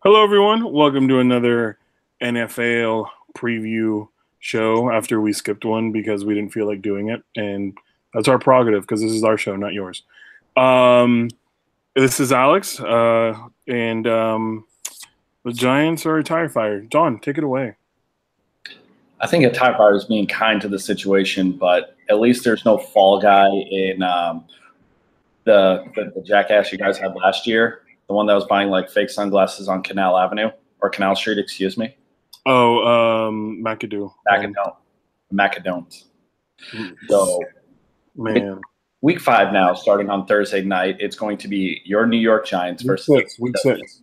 Hello, everyone. Welcome to another NFL preview show after we skipped one because we didn't feel like doing it. And that's our prerogative because this is our show, not yours. Um, this is Alex, and the Giants are a tire fire. John, take it away. I think a tie fire is being kind to the situation, but at least there's no fall guy in the jackass you guys had last year, the one that was buying like fake sunglasses on Canal Avenue or Canal Street, excuse me. Oh, McAdoo. Macadone. So Man, week 5 now, starting on Thursday night, it's going to be your New York Giants week versus six, week six.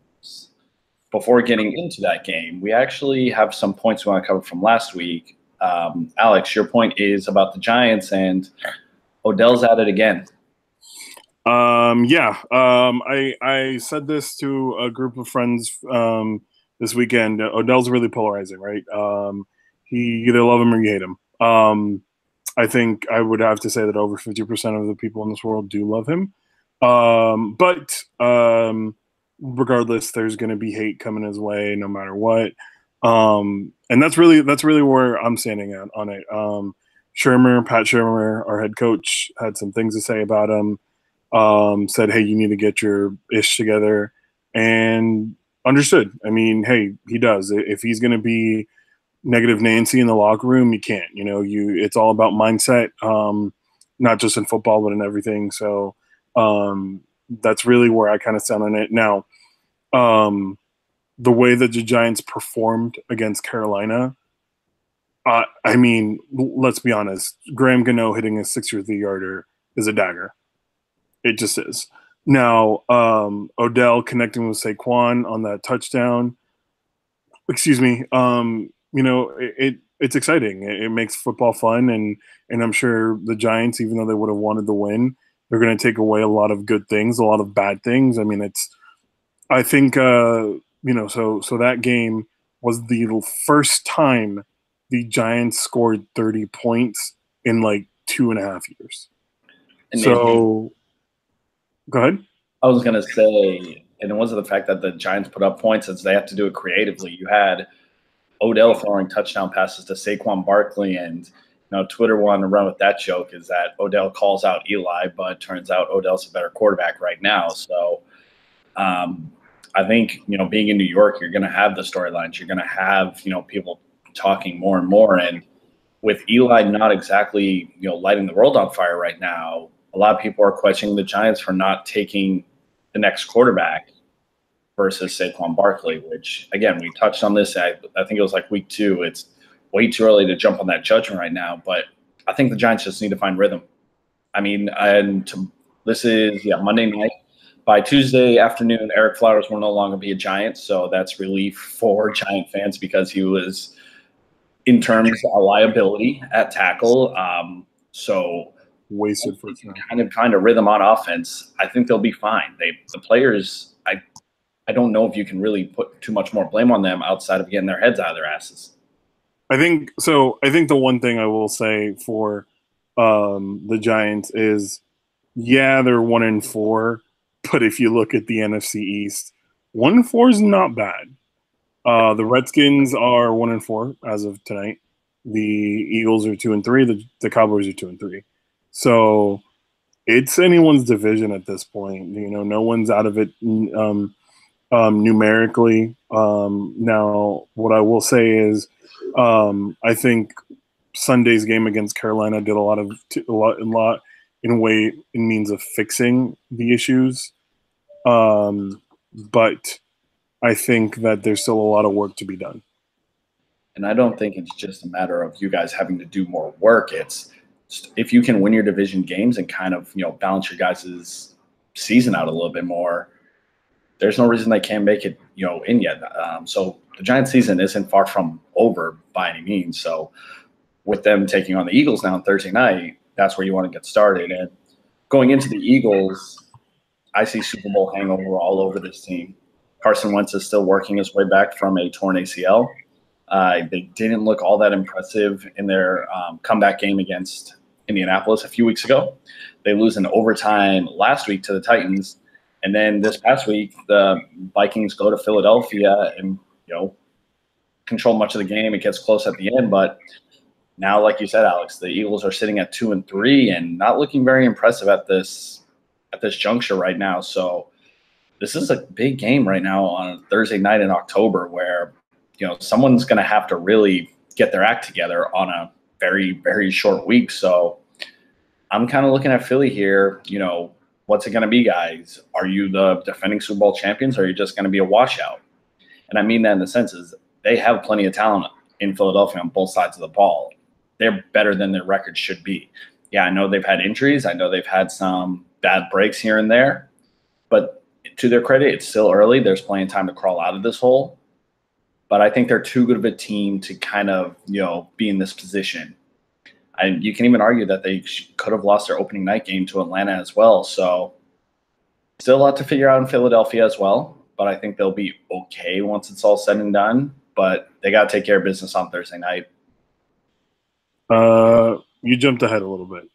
Before getting into that game, we actually have some points we want to cover from last week. Alex, your point is about the Giants, and Odell's at it again. Yeah. I said this to a group of friends this weekend. Odell's really polarizing, right? He either love him or you hate him. I think I would have to say that over 50% of the people in this world do love him. But regardless, there's going to be hate coming his way no matter what. And that's really where I'm standing at on it. Pat Shermer, our head coach, had some things to say about him. Said, hey, you need to get your ish together, and understood. I mean, hey, he does. If he's going to be negative Nancy in the locker room, you can't. It's all about mindset, not just in football, but in everything. So that's really where I kind of stand on it. Now, the way that the Giants performed against Carolina, I mean, let's be honest. Graham Gano hitting a 60-yarder is a dagger. It just is. Now, Odell connecting with Saquon on that touchdown. Excuse me. It's exciting. It makes football fun, and I'm sure the Giants, even though they would have wanted the win, they're going to take away a lot of good things, a lot of bad things. I mean, I think, so that game was the first time the Giants scored 30 points in like 2.5 years. And So go ahead. I was going to say, and it wasn't the fact that the Giants put up points, as they have to do it creatively. You had Odell throwing touchdown passes to Saquon Barkley, and Twitter wanted to run with that joke is that Odell calls out Eli, but turns out Odell's a better quarterback right now. So I think, being in New York, you're going to have the storylines. You're going to have, people talking more and more. And with Eli not exactly, lighting the world on fire right now, a lot of people are questioning the Giants for not taking the next quarterback versus Saquon Barkley, which, again, we touched on this. I think it was like week 2. It's way too early to jump on that judgment right now, but I think the Giants just need to find rhythm. I mean, this is Monday night. By Tuesday afternoon, Eric Flowers will no longer be a Giant, so that's relief for Giant fans because he was, in terms of a liability at tackle. So Wasted for kind of find a rhythm on offense. I think they'll be fine. The players, I don't know if you can really put too much more blame on them outside of getting their heads out of their asses. I think so. I think the one thing I will say for the Giants is, yeah, they're 1-4, but if you look at the NFC East, 1-4 is not bad. The Redskins are 1-4 as of tonight. The Eagles are 2-3. The Cowboys are 2-3. So it's anyone's division at this point. No one's out of it numerically. Now, what I will say is, I think Sunday's game against Carolina did a lot in a way in means of fixing the issues. But I think that there's still a lot of work to be done. And I don't think it's just a matter of you guys having to do more work. It's if you can win your division games and kind of, balance your guys' season out a little bit more, there's no reason they can't make it, in yet. So the Giants season isn't far from over by any means. So with them taking on the Eagles now on Thursday night, that's where you want to get started. And going into the Eagles, I see Super Bowl hangover all over this team. Carson Wentz is still working his way back from a torn ACL. They didn't look all that impressive in their comeback game against Indianapolis a few weeks ago. They lose in overtime last week to the Titans. And then this past week, the Vikings go to Philadelphia and, control much of the game. It gets close at the end, but now, like you said, Alex, the Eagles are sitting at 2-3 and not looking very impressive at this juncture right now. So this is a big game right now on a Thursday night in October where, someone's going to have to really get their act together on a very, very short week. So I'm kind of looking at Philly here. What's it going to be, guys? Are you the defending Super Bowl champions, or are you just going to be a washout? And I mean that in the sense is they have plenty of talent in Philadelphia on both sides of the ball. They're better than their record should be. Yeah, I know they've had injuries. I know they've had some bad breaks here and there. But to their credit, it's still early. There's plenty of time to crawl out of this hole. But I think they're too good of a team to kind of, be in this position. And you can even argue that they could have lost their opening night game to Atlanta as well. So still a lot to figure out in Philadelphia as well. But I think they'll be okay once it's all said and done. But they got to take care of business on Thursday night. You jumped ahead a little bit.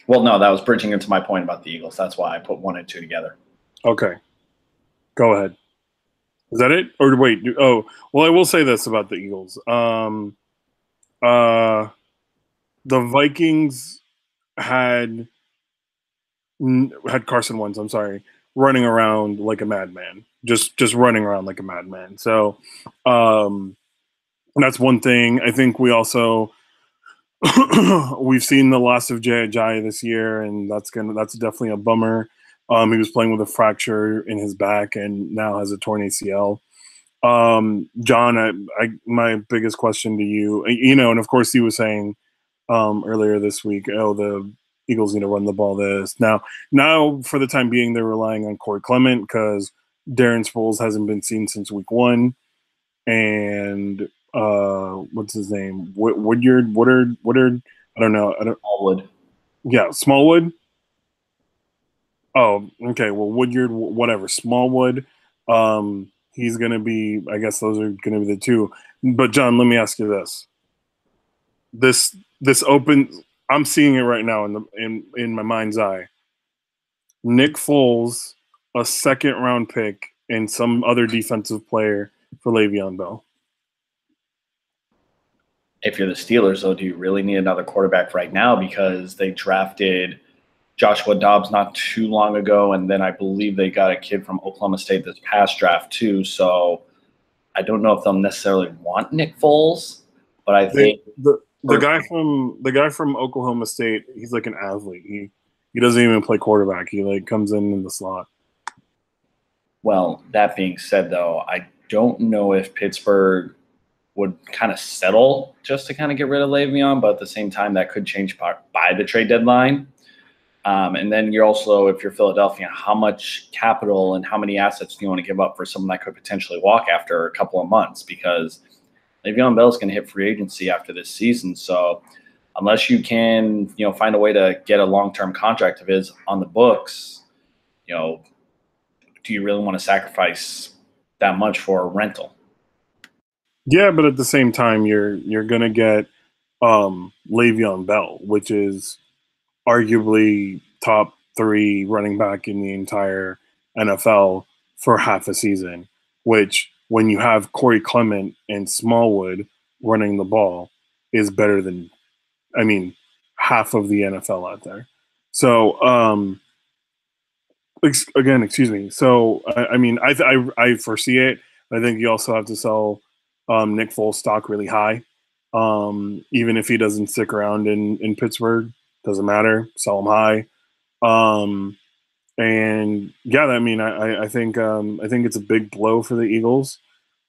Well, no, that was bridging into my point about the Eagles. That's why I put 1 and 2 together. Okay. Go ahead. Is that it? Or wait, I will say this about the Eagles. The Vikings had Carson Wentz, running around like a madman. Just running around like a madman. So that's one thing. I think we also we've seen the loss of Jay Ajayi this year, and that's definitely a bummer. He was playing with a fracture in his back and now has a torn ACL. John, my biggest question to you, and of course he was saying earlier this week, the Eagles need to run the ball Now for the time being, they're relying on Corey Clement because Darren Sproles hasn't been seen since week 1. And what's his name? Woodard? I don't know. Smallwood. Yeah, Smallwood. Oh, okay. Well, Woodyard, whatever. Smallwood. He's going to be, I guess those are going to be the two. But, John, let me ask you this. This open, I'm seeing it right now in my mind's eye. Nick Foles, a second-round pick, and some other defensive player for Le'Veon Bell. If you're the Steelers, though, do you really need another quarterback right now? Because they drafted Joshua Dobbs not too long ago, and then I believe they got a kid from Oklahoma State this past draft too. So I don't know if they'll necessarily want Nick Foles, but I think the guy from Oklahoma State, he's like an athlete. He doesn't even play quarterback. He comes in the slot. Well, that being said, though, I don't know if Pittsburgh would kind of settle just to kind of get rid of Le'Veon, but at the same time, that could change by the trade deadline. And then you're also, if you're Philadelphia, how much capital and how many assets do you want to give up for someone that could potentially walk after a couple of months? Because Le'Veon Bell is going to hit free agency after this season. So unless you can, find a way to get a long-term contract of his on the books, do you really want to sacrifice that much for a rental? Yeah, but at the same time, you're going to get Le'Veon Bell, which is arguably top 3 running back in the entire NFL for half a season, which when you have Corey Clement and Smallwood running the ball is better than, half of the NFL out there. So, excuse me. So, I foresee it. I think you also have to sell Nick Foles stock really high. Even if he doesn't stick around in Pittsburgh, doesn't matter. Sell him high. And yeah, I think it's a big blow for the Eagles.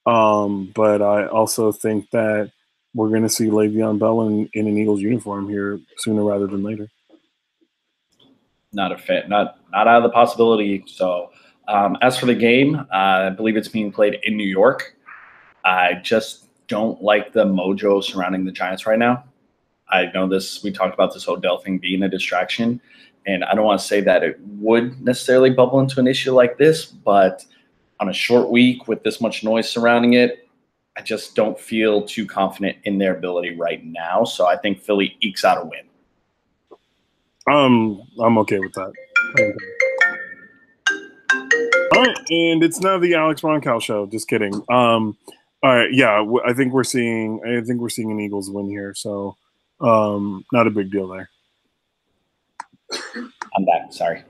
But I also think that we're going to see Le'Veon Bell in an Eagles uniform here sooner rather than later. Not a fit, not out of the possibility. So, as for the game, I believe it's being played in New York. I just don't like the mojo surrounding the Giants right now. I know we talked about this Odell thing being a distraction, and I don't want to say that it would necessarily bubble into an issue like this, but on a short week with this much noise surrounding it, I just don't feel too confident in their ability right now. So I think Philly ekes out a win. I'm okay with that. All right, and it's now the Alex Roncal show. Just kidding. All right, yeah, I think we're seeing an Eagles win here, so not a big deal there. I'm back. Sorry.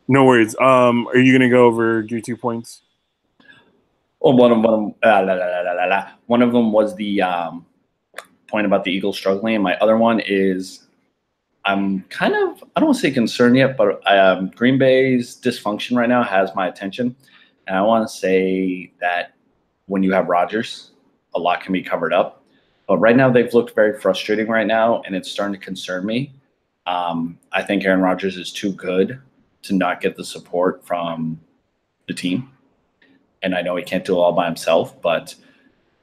No worries. Are you gonna go over your 2 points? Well, one of them was the point about the Eagles struggling, and my other one is I'm kind of, I don't want to say concerned yet, but Green Bay's dysfunction right now has my attention. And I want to say that when you have Rodgers, a lot can be covered up. But right now, they've looked very frustrating right now, and it's starting to concern me. I think Aaron Rodgers is too good to not get the support from the team. And I know he can't do it all by himself, but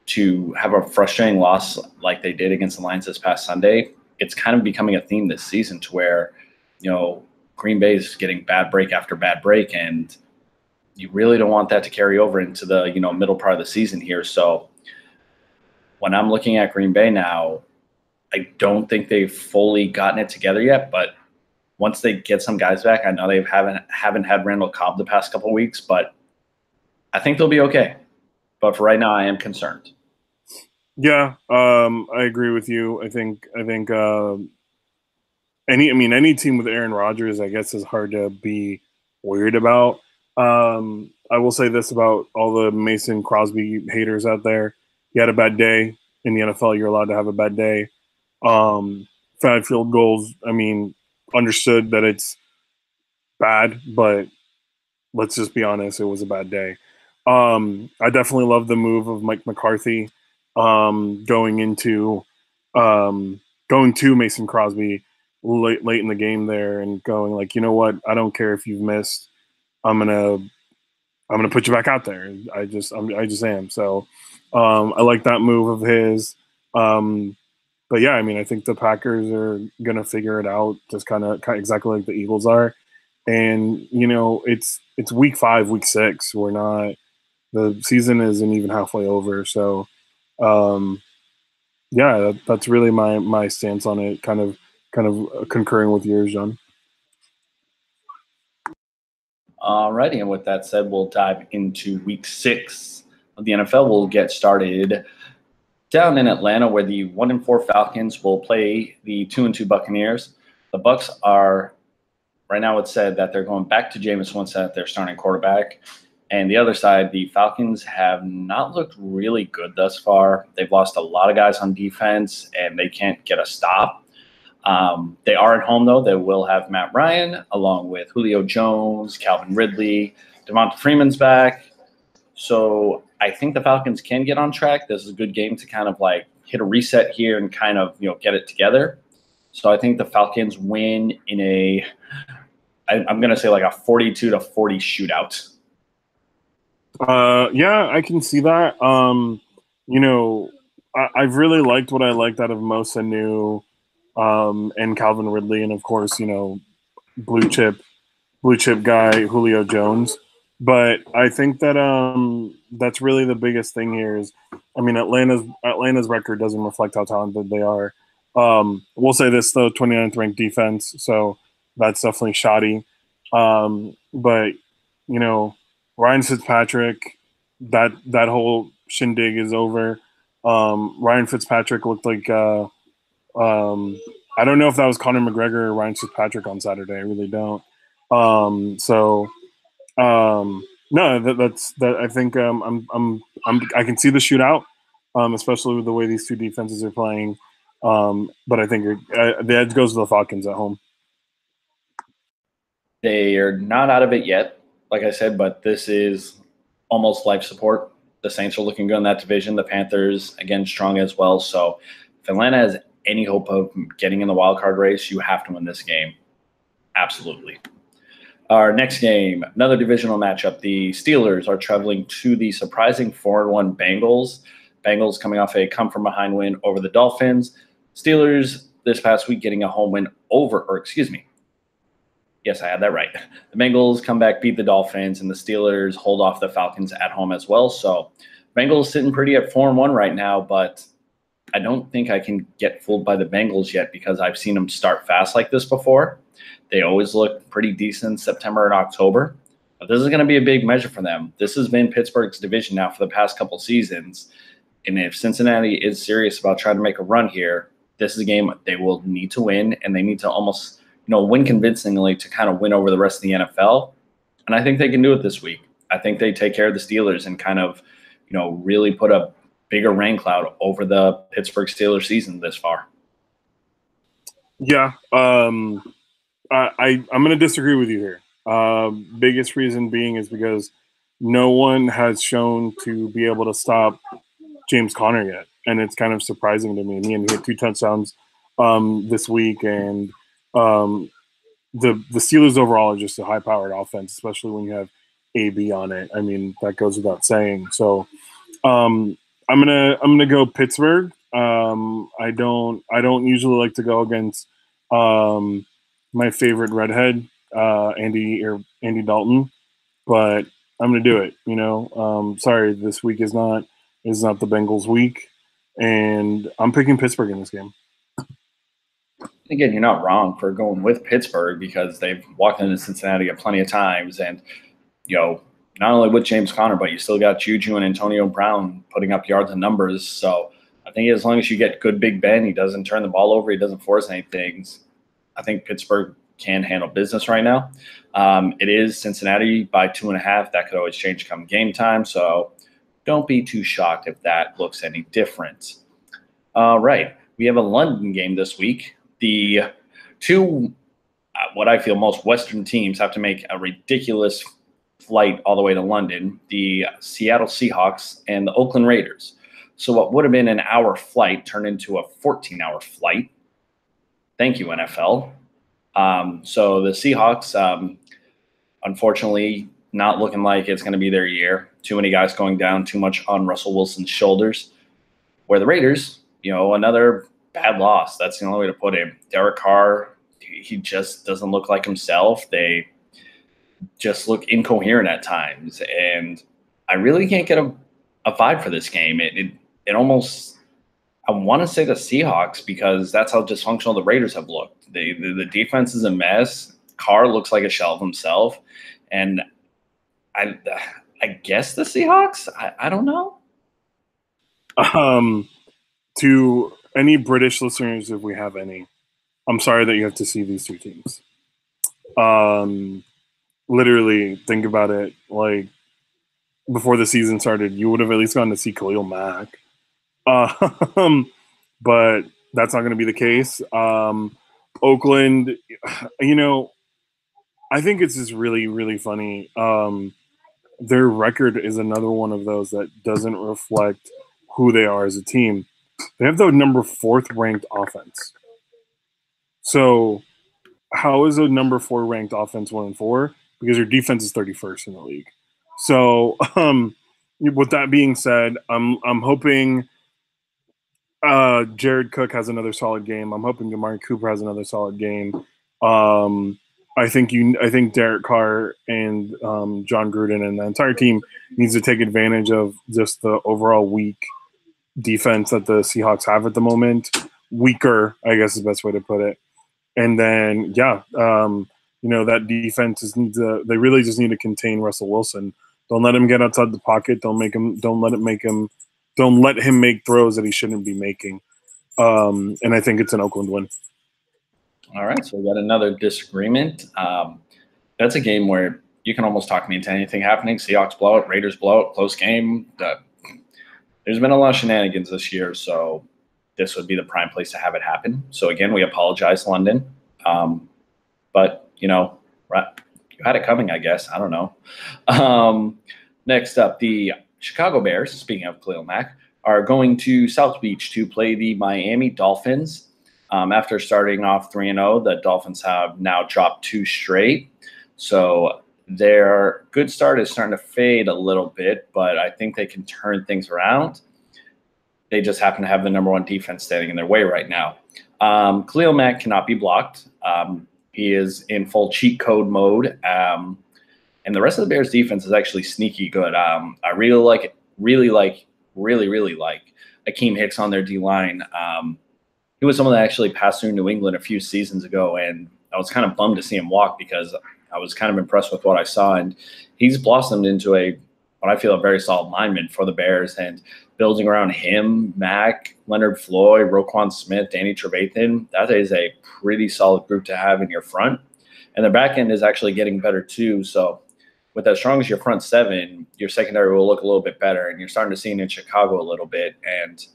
to have a frustrating loss like they did against the Lions this past Sunday, it's kind of becoming a theme this season to where, Green Bay is getting bad break after bad break, and you really don't want that to carry over into the, middle part of the season here. So when I'm looking at Green Bay now, I don't think they've fully gotten it together yet, but once they get some guys back, I know they haven't had Randall Cobb the past couple of weeks, but I think they'll be okay. But for right now, I am concerned. Yeah, I agree with you. I think any team with Aaron Rodgers, I guess, is hard to be worried about. I will say this about all the Mason Crosby haters out there: he had a bad day in the NFL. You're allowed to have a bad day. 5 field goals. I mean, understood that it's bad, but let's just be honest, it was a bad day. I definitely love the move of Mike McCarthy going to Mason Crosby late in the game there and going like, you know what, I don't care if you've missed, I'm gonna put you back out there. I just am. So I like that move of his. But yeah, I mean, I think the Packers are gonna figure it out, just kind of exactly like the Eagles are. And it's week 5, week 6. The season isn't even halfway over. So yeah, that's really my stance on it. Kind of concurring with yours, John. Alrighty, and with that said, we'll dive into week 6 of the NFL. We'll get started down in Atlanta, where the 1-4 Falcons will play the 2-2 Buccaneers. The Bucs are, right now it's said that they're going back to Jameis Winston at their starting quarterback. And the other side, the Falcons have not looked really good thus far. They've lost a lot of guys on defense, and they can't get a stop. They are at home, though. They will have Matt Ryan, along with Julio Jones, Calvin Ridley, Devonta Freeman's back. So I think the Falcons can get on track. This is a good game to kind of like hit a reset here and kind of, get it together. So I think the Falcons win in I'm going to say like a 42-40 shootout. Yeah, I can see that. I've really liked what I liked out of Mo Sanu and Calvin Ridley, and of course, blue chip guy Julio Jones. But I think that that's really the biggest thing here is, I mean, Atlanta's record doesn't reflect how talented they are. We'll say this though, 29th ranked defense, so that's definitely shoddy. But Ryan Fitzpatrick, that whole shindig is over. Ryan Fitzpatrick looked like I don't know if that was Conor McGregor or Ryan Fitzpatrick on Saturday. I really don't. No, that's that. I think I can see the shootout, especially with the way these two defenses are playing. But I think the edge goes to the Falcons at home. They are not out of it yet, like I said, but this is almost life support. The Saints are looking good in that division. The Panthers, again, strong as well. So if Atlanta has any hope of getting in the wild card race, you have to win this game. Absolutely. Our next game, another divisional matchup. The Steelers are traveling to the surprising 4-1 Bengals. Bengals coming off a come-from-behind win over the Dolphins. Steelers this past week getting a home win Yes, I had that right. The Bengals come back, beat the Dolphins, and the Steelers hold off the Falcons at home as well. So Bengals sitting pretty at 4-1 right now, but I don't think I can get fooled by the Bengals yet because I've seen them start fast like this before. They always look pretty decent in September and October. But this is going to be a big measure for them. This has been Pittsburgh's division now for the past couple seasons. And if Cincinnati is serious about trying to make a run here, this is a game they will need to win, and they need to almost, win convincingly to kind of win over the rest of the NFL. And I think they can do it this week. I think they take care of the Steelers and kind of, really put a bigger rain cloud over the Pittsburgh Steelers season this far. Yeah, I'm going to disagree with you here. Biggest reason being is because no one has shown to be able to stop James Conner yet, and it's kind of surprising to me. He had 2 touchdowns this week, and the Steelers overall are just a high-powered offense, especially when you have AB on it. I mean, that goes without saying. So I'm gonna go Pittsburgh. I don't usually like to go against my favorite redhead, Andy Dalton, but I'm gonna do it. Sorry, this week is not the Bengals week, and I'm picking Pittsburgh in this game. Again, you're not wrong for going with Pittsburgh because they've walked into Cincinnati plenty of times, and not only with James Conner, but you still got Juju and Antonio Brown putting up yards and numbers. So I think as long as you get good Big Ben, he doesn't turn the ball over, he doesn't force anything, I think Pittsburgh can handle business right now. It is Cincinnati by 2.5. That could always change come game time, so don't be too shocked if that looks any different. All right, we have a London game this week. The two, what I feel most Western teams have to make a ridiculous flight all the way to London, the Seattle Seahawks and the Oakland Raiders. So what would have been an hour flight turned into a 14-hour flight. Thank you, NFL. So the Seahawks, unfortunately, not looking like it's going to be their year. Too many guys going down, too much on Russell Wilson's shoulders. Where the Raiders, another bad loss. That's the only way to put it. Derek Carr, he just doesn't look like himself. They just look incoherent at times. And I really can't get a vibe for this game. It almost, I want to say the Seahawks because that's how dysfunctional the Raiders have looked. The defense is a mess. Carr looks like a shell of himself. And I guess the Seahawks? I don't know. To any British listeners, if we have any, I'm sorry that you have to see these 2 teams. Literally, think about it. Like, before the season started, you would have at least gone to see Khalil Mack. But that's not going to be the case. Oakland, I think it's just really, really funny. Their record is another one of those that doesn't reflect who they are as a team. They have the number 4th ranked offense. So how is a number 4 ranked offense 1-4? Because your defense is 31st in the league. So with that being said, I'm hoping Jared Cook has another solid game. I'm hoping Amari Cooper has another solid game. I think Derek Carr and John Gruden and the entire team needs to take advantage of just the overall weak defense that the Seahawks have at the moment. Weaker, I guess is the best way to put it. And then, that defense they really just need to contain Russell Wilson. Don't let him get outside the pocket. Don't let him make throws that he shouldn't be making. And I think it's an Oakland win. All right, so we got another disagreement. That's a game where you can almost talk me into anything happening. Seahawks blow it, Raiders blow it, close game. There's been a lot of shenanigans this year, so this would be the prime place to have it happen. So, again, we apologize, London. But, you had it coming, I guess. I don't know. Next up, the Chicago Bears, speaking of Khalil Mack, are going to South Beach to play the Miami Dolphins. After starting off 3-0, the Dolphins have now dropped 2 straight. So their good start is starting to fade a little bit, but I think they can turn things around. They just happen to have the number 1 defense standing in their way right now. Khalil Mack cannot be blocked. He is in full cheat code mode. And the rest of the Bears defense is actually sneaky good. I really like Akeem Hicks on their D-line. He was someone that actually passed through New England a few seasons ago, and I was kind of bummed to see him walk because I was kind of impressed with what I saw, and he's blossomed into what I feel a very solid lineman for the Bears. And building around him, Mack, Leonard Floyd, Roquan Smith, Danny Trevathan, that is a pretty solid group to have in your front. And the back end is actually getting better too. So with as strong as your front seven, your secondary will look a little bit better. And you're starting to see it in Chicago a little bit. And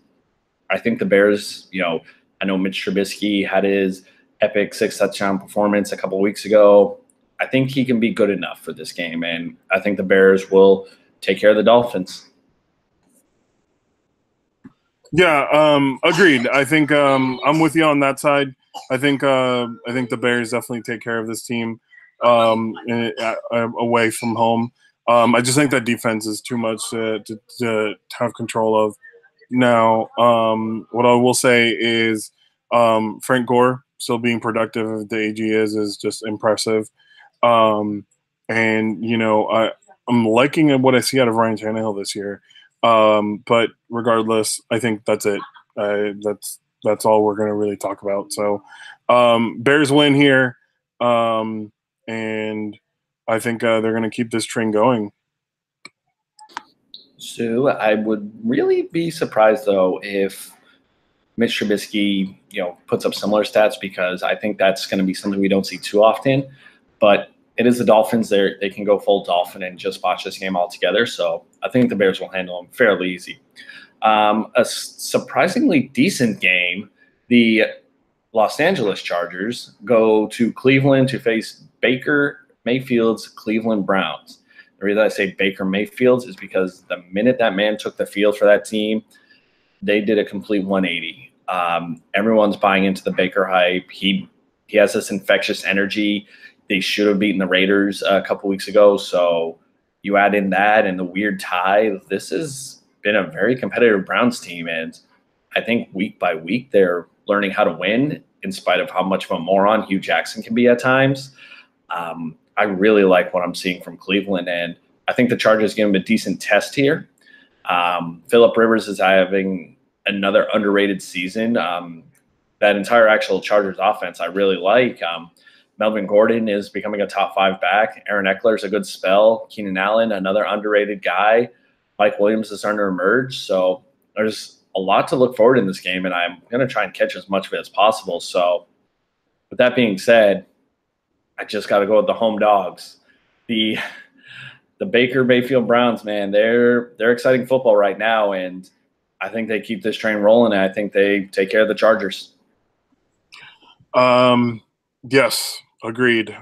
I think the Bears, I know Mitch Trubisky had his epic 6-touchdown performance a couple of weeks ago. I think he can be good enough for this game. And I think the Bears will take care of the Dolphins. Yeah, agreed. I think I'm with you on that side. I think the Bears definitely take care of this team away from home. I just think that defense is too much to have control of. Now, what I will say is Frank Gore still being productive at the age he is just impressive. And I'm liking what I see out of Ryan Tannehill this year. But regardless, I think that's it. That's all we're going to really talk about. So Bears win here, and I think they're going to keep this train going. So I would really be surprised, though, if Mitch Trubisky, puts up similar stats, because I think that's going to be something we don't see too often. But it is the Dolphins. They can go full Dolphin and just botch this game altogether. So I think the Bears will handle them fairly easy. A surprisingly decent game. The Los Angeles Chargers go to Cleveland to face Baker Mayfield's Cleveland Browns. The reason I say Baker Mayfield's is because the minute that man took the field for that team, they did a complete 180. Everyone's buying into the Baker hype. He has this infectious energy. They should have beaten the Raiders a couple weeks ago. So you add in that and the weird tie. This has been a very competitive Browns team. And I think week by week, they're learning how to win in spite of how much of a moron Hugh Jackson can be at times. I really like what I'm seeing from Cleveland. And I think the Chargers give him a decent test here. Phillip Rivers is having another underrated season. That entire actual Chargers offense I really like. Melvin Gordon is becoming a top 5 back. Aaron Eckler's a good spell. Keenan Allen, another underrated guy. Mike Williams is starting to emerge. So there's a lot to look forward in this game, and I'm going to try and catch as much of it as possible. So with that being said, I just got to go with the home dogs. The Baker Mayfield Browns, man, they're exciting football right now, and I think they keep this train rolling, and I think they take care of the Chargers. Yes. Agreed.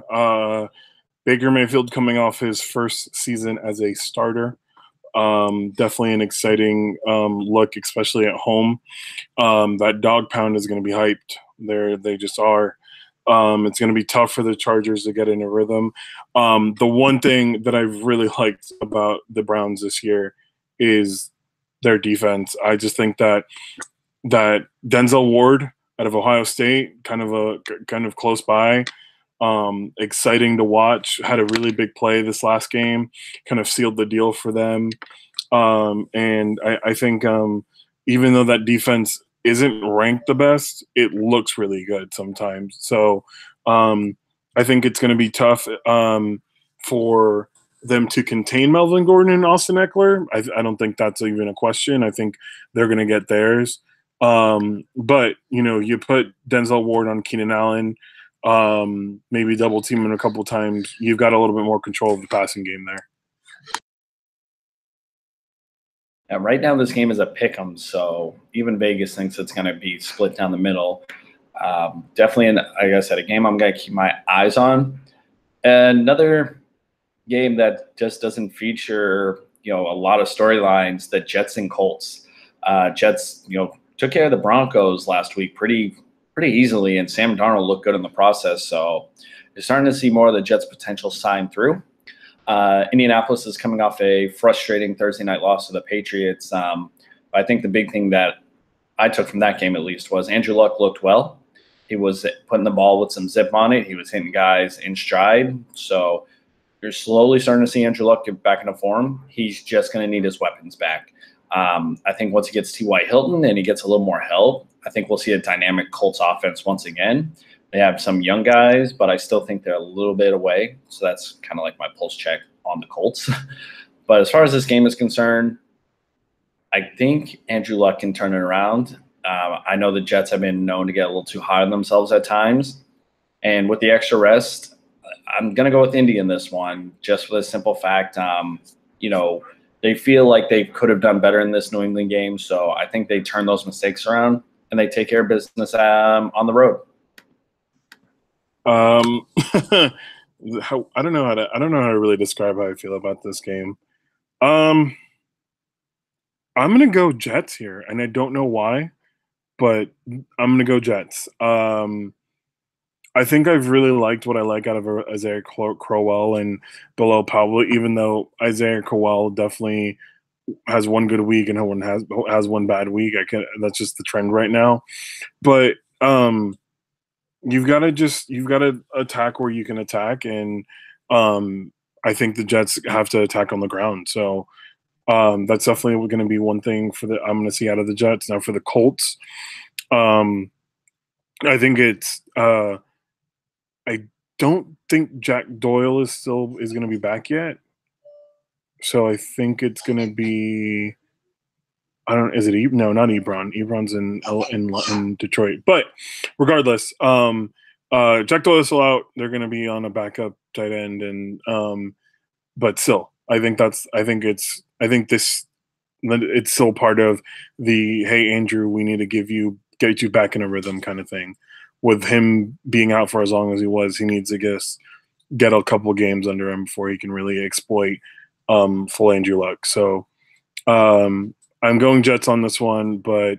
Baker Mayfield coming off his first season as a starter. Definitely an exciting look, especially at home. That dog pound is going to be hyped. They just are. It's going to be tough for the Chargers to get in a rhythm. The one thing that I've really liked about the Browns this year is their defense. I just think that Denzel Ward out of Ohio State, kind of close by, exciting to watch. Had a really big play this last game, kind of sealed the deal for them. And I think even though that defense isn't ranked the best, it looks really good sometimes. So I think it's going to be tough for them to contain Melvin Gordon and Austin Eckler. I don't think that's even a question. I think they're going to get theirs. But you put Denzel Ward on Keenan Allen, maybe double team him a couple times. You've got a little bit more control of the passing game there. And right now, this game is a pick'em, so even Vegas thinks it's going to be split down the middle. Definitely, like I said, a game I'm going to keep my eyes on. Another game that just doesn't feature, a lot of storylines, the Jets and Colts. Jets, took care of the Broncos last week pretty easily, and Sam Darnold looked good in the process. So you're starting to see more of the Jets' potential shine through. Indianapolis is coming off a frustrating Thursday night loss to the Patriots. But I think the big thing that I took from that game, at least, was Andrew Luck looked well. He was putting the ball with some zip on it. He was hitting guys in stride. So you're slowly starting to see Andrew Luck get back into form. He's just going to need his weapons back. I think once he gets T.Y. Hilton and he gets a little more help, I think we'll see a dynamic Colts offense once again. They have some young guys, but I still think they're a little bit away. So that's kind of like my pulse check on the Colts. But as far as this game is concerned, I think Andrew Luck can turn it around. I know the Jets have been known to get a little too high on themselves at times. And with the extra rest, I'm going to go with Indy in this one, just for the simple fact, they feel like they could have done better in this New England game. So I think they turn those mistakes around and they take care of business on the road. I don't know how to really describe how I feel about this game. I'm gonna go Jets here, and I don't know why, but I'm gonna go Jets. I think I've really liked what I like out of Isaiah Crowell and Bilal Powell, even though Isaiah Crowell definitely has one good week and no one has one bad week. That's just the trend right now. But you've got to attack where you can attack, and I think the Jets have to attack on the ground. So that's definitely going to be one thing I'm going to see out of the Jets. Now for the Colts, I think it's I don't think Jack Doyle is going to be back yet. So I think it's going to be is it no, not Ebron. Ebron's in Detroit. But regardless, Jack Doyle's still out. They're going to be on a backup tight end, and but still, I think it's still part of the hey Andrew, we need to get you back in a rhythm kind of thing. With him being out for as long as he was, he needs to get a couple games under him before he can really exploit full Andrew Luck. So I'm going Jets on this one, but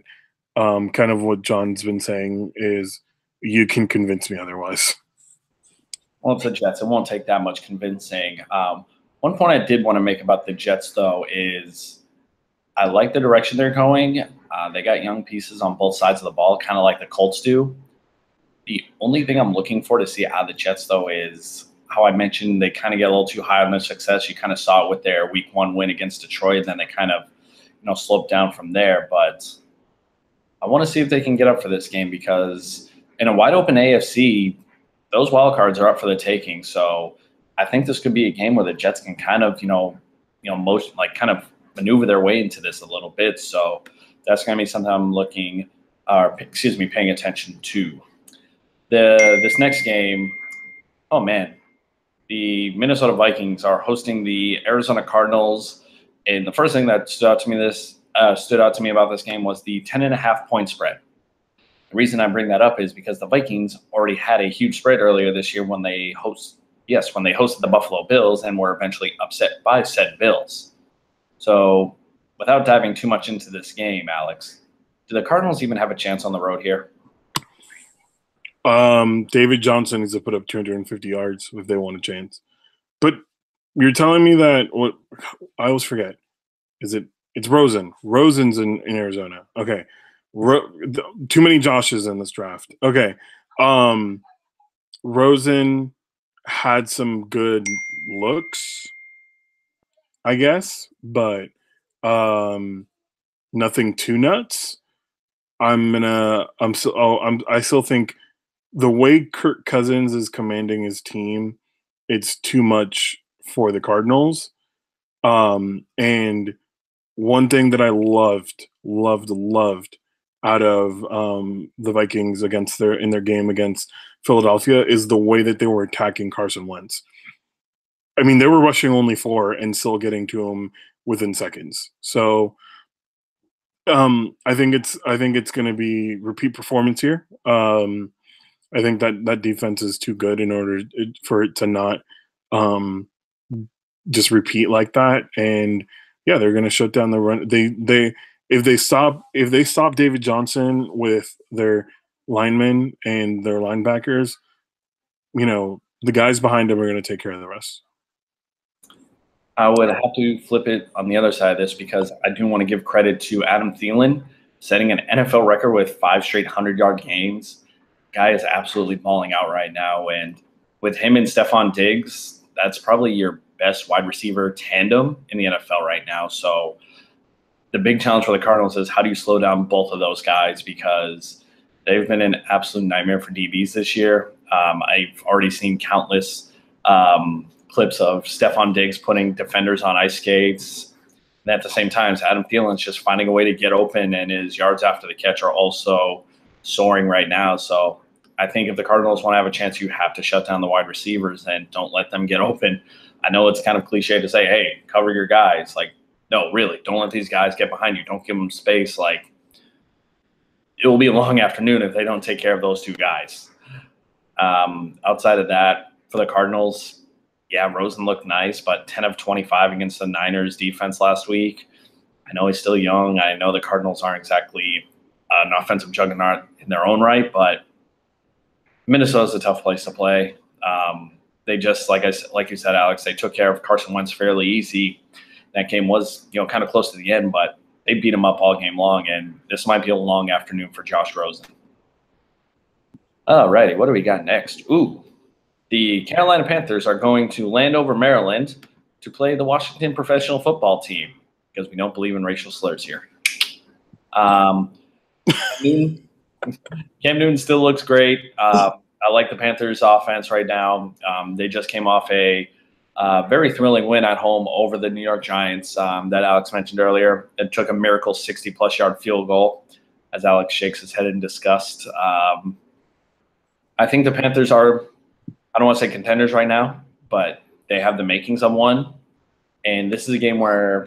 kind of what John's been saying is you can convince me otherwise. Well, it's the Jets. It won't take that much convincing. One point I did want to make about the Jets, though, is I like the direction they're going. They got young pieces on both sides of the ball, kind of like the Colts do. The only thing I'm looking for to see out of the Jets, though, is how I mentioned they kind of get a little too high on their success. You kind of saw it with their Week 1 win against Detroit, and then they kind of sloped down from there. But I want to see if they can get up for this game because in a wide open AFC, those wild cards are up for the taking. So I think this could be a game where the Jets can kind of, kind of maneuver their way into this a little bit. So that's going to be something I'm paying attention to. This next game, oh man, the Minnesota Vikings are hosting the Arizona Cardinals, and the first thing that stood out to me about this game was the 10.5 point spread. The reason I bring that up is because the Vikings already had a huge spread earlier this year when they hosted the Buffalo Bills and were eventually upset by said Bills. So, without diving too much into this game, Alex, do the Cardinals even have a chance on the road here? David Johnson needs to put up 250 yards if they want a chance. But you're telling me that what I always forget it's Rosen. Rosen's in Arizona. Okay. Too many Joshes in this draft. Okay. Rosen had some good looks, I guess, but nothing too nuts. I still think the way Kirk Cousins is commanding his team, it's too much for the Cardinals. And one thing that I loved out of the Vikings in their game against Philadelphia is the way that they were attacking Carson Wentz. I mean, they were rushing only 4 and still getting to him within seconds. So I think it's going to be repeat performance here. I think that defense is too good in order for it to not just repeat like that. And yeah, they're going to shut down the run. If they stop David Johnson with their linemen and their linebackers, the guys behind him are going to take care of the rest. I would have to flip it on the other side of this because I do want to give credit to Adam Thielen setting an NFL record with 5 straight 100-yard games. Guy is absolutely balling out right now. And with him and Stephon Diggs, that's probably your best wide receiver tandem in the NFL right now. So the big challenge for the Cardinals is how do you slow down both of those guys? Because They've been an absolute nightmare for DBs this year. I've already seen countless clips of Stephon Diggs putting defenders on ice skates. And at the same time, Adam Thielen's just finding a way to get open, and his yards after the catch are also soaring right now. So I think if the Cardinals want to have a chance, you have to shut down the wide receivers and don't let them get open. I know it's kind of cliche to say, hey, cover your guys. Like, no, really, don't let these guys get behind you. Don't give them space. Like, it will be a long afternoon if they don't take care of those two guys. Outside of that, for the Cardinals, yeah, Rosen looked nice, but 10 of 25 against the Niners defense last week. I know he's still young. I know the Cardinals aren't exactly an offensive juggernaut in their own right, but Minnesota's a tough place to play. They just, like you said, Alex, they took care of Carson Wentz fairly easy. That game was, kind of close to the end, but they beat him up all game long, and this might be a long afternoon for Josh Rosen. All righty, what do we got next? Ooh, the Carolina Panthers are going to Landover, Maryland to play the Washington professional football team because we don't believe in racial slurs here. Cam Newton still looks great. I like the Panthers' offense right now. They just came off a very thrilling win at home over the New York Giants that Alex mentioned earlier. It took a miracle 60-plus yard field goal as Alex shakes his head in disgust. I think the Panthers are, I don't want to say contenders right now, but they have the makings of one. And this is a game where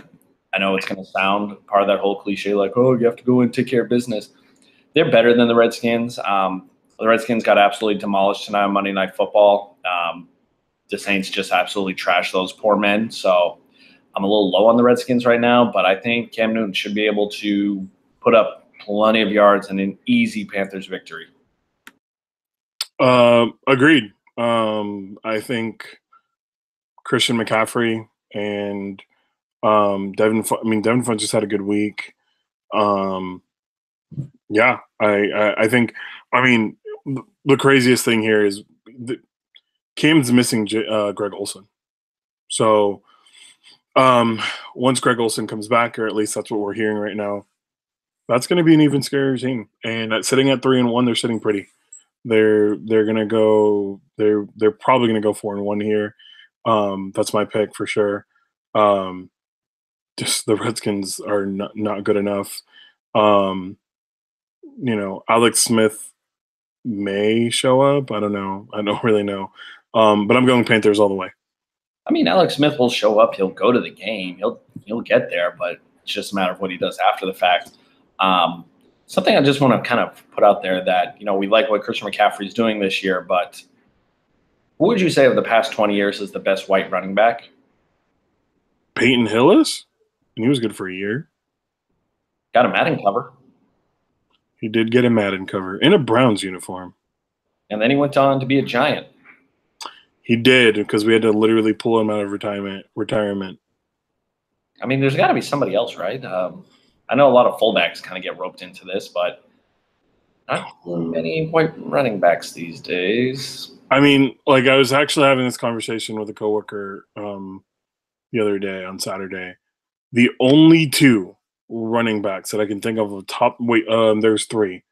I know it's going to sound part of that whole cliche, like, oh, you have to go and take care of business. They're better than the Redskins. The Redskins got absolutely demolished tonight on Monday Night Football. The Saints just absolutely trashed those poor men. So I'm a little low on the Redskins right now, but I think Cam Newton should be able to put up plenty of yards and an easy Panthers victory. Agreed. I think Christian McCaffrey and Devin Funch just had a good week. Yeah, I think, the craziest thing here is Cam's missing Greg Olsen. So once Greg Olsen comes back, or at least that's what we're hearing right now, that's going to be an even scarier team. And sitting at 3-1, they're sitting pretty. They're gonna go. They're probably gonna go 4-1 here. That's my pick for sure. Just the Redskins are not good enough. Alex Smith may show up. I don't know. I don't really know. But I'm going Panthers all the way. I mean, Alex Smith will show up. He'll go to the game. He'll get there, but it's just a matter of what he does after the fact. Something I just want to kind of put out there that, we like what Christian McCaffrey is doing this year, but who would you say of the past 20 years is the best white running back? Peyton Hillis? And he was good for a year. Got a Madden cover. He did get a Madden cover in a Browns uniform. And then he went on to be a Giant. He did, because we had to literally pull him out of retirement. I mean, there's got to be somebody else, right? I know a lot of fullbacks kind of get roped into this, but not many white running backs these days. I was actually having this conversation with a coworker the other day on Saturday. The only two running backs that I can think of there's three.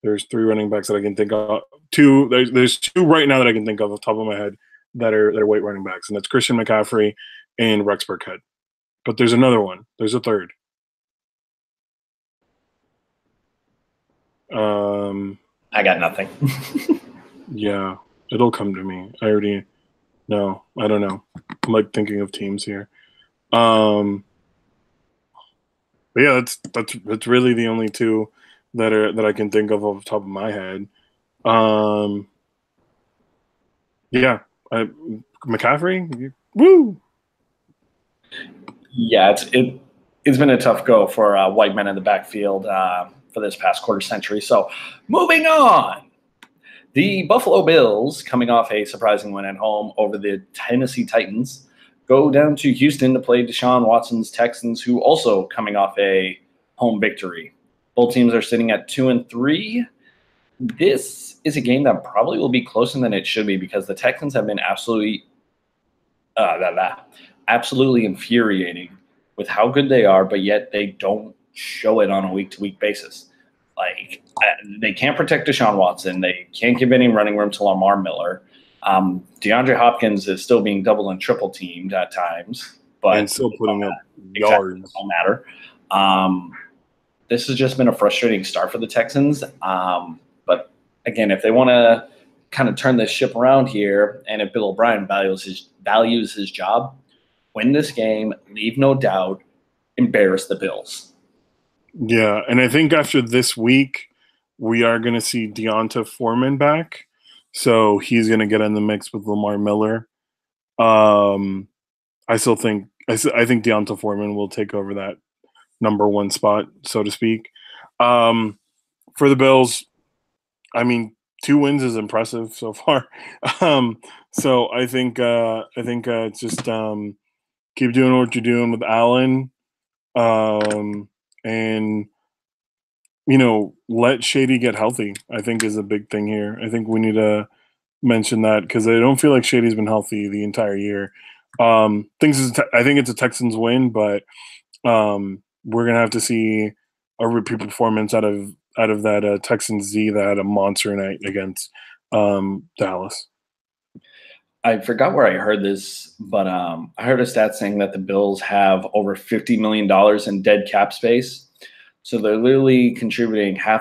There's three running backs that I can think of. There's two right now that I can think of off the top of my head that are white running backs, and that's Christian McCaffrey and Rex Burkhead. But there's another one. There's a third. I got nothing. Yeah, it'll come to me. I don't know. I'm thinking of teams here. But yeah, that's really the only two that I can think of off the top of my head. Yeah, McCaffrey, woo. Yeah, it's been a tough go for white men in the backfield for this past quarter century. So moving on. The Buffalo Bills, coming off a surprising win at home over the Tennessee Titans, go down to Houston to play Deshaun Watson's Texans, who also coming off a home victory. Both teams are sitting at 2-3. This is a game that probably will be closer than it should be because the Texans have been absolutely infuriating with how good they are, but yet they don't show it on a week-to-week basis. They can't protect Deshaun Watson. They can't give any running room to Lamar Miller. DeAndre Hopkins is still being double and triple teamed at times, but and still putting up yards. Exactly, don't matter. This has just been a frustrating start for the Texans. But again, if they want to kind of turn this ship around here, and if Bill O'Brien values his job, win this game, leave no doubt, embarrass the Bills. Yeah, and I think after this week, we are going to see D'Onta Foreman back. So he's going to get in the mix with Lamar Miller. I think D'Onta Foreman will take over that number one spot, so to speak. For the Bills, I mean, 2 wins is impressive so far. So I think it's just keep doing what you're doing with Allen, and let Shady get healthy. I think is a big thing here. I think we need to mention that because I don't feel like Shady's been healthy the entire year. I think it's a Texans win, but we're gonna have to see a repeat performance out of that Texans Z that had a monster night against Dallas. I forgot where I heard this, but I heard a stat saying that the Bills have over $50 million in dead cap space. So they're literally contributing I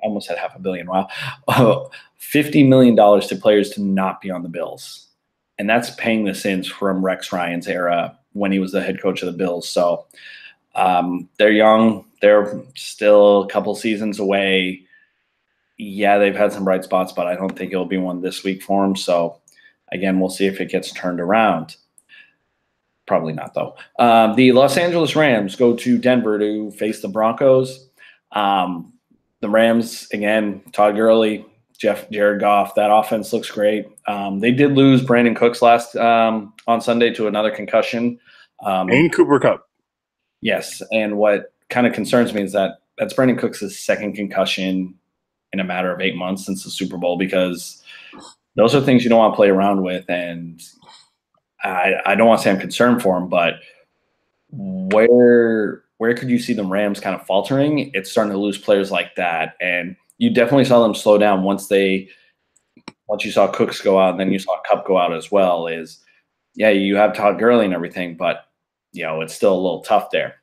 almost said $500 million. Wow. $50 million to players to not be on the Bills. And that's paying the sins from Rex Ryan's era when he was the head coach of the Bills. So they're young. They're still a couple seasons away. Yeah, they've had some bright spots, but I don't think it'll be one this week for them. So, again, we'll see if it gets turned around. Probably not, though. The Los Angeles Rams go to Denver to face the Broncos. The Rams, again, Todd Gurley, Jared Goff, that offense looks great. They did lose Brandon Cooks on Sunday to another concussion. And Cooper Kupp. Yes, and what kind of concerns me is that that's Brandon Cooks' second concussion in a matter of 8 months since the Super Bowl, because those are things you don't want to play around with. And I don't want to say I'm concerned for him, but where could you see the Rams kind of faltering? It's starting to lose players like that. And you definitely saw them slow down once you saw Cooks go out and then you saw Kupp go out as well. You have Todd Gurley and everything, but it's still a little tough there.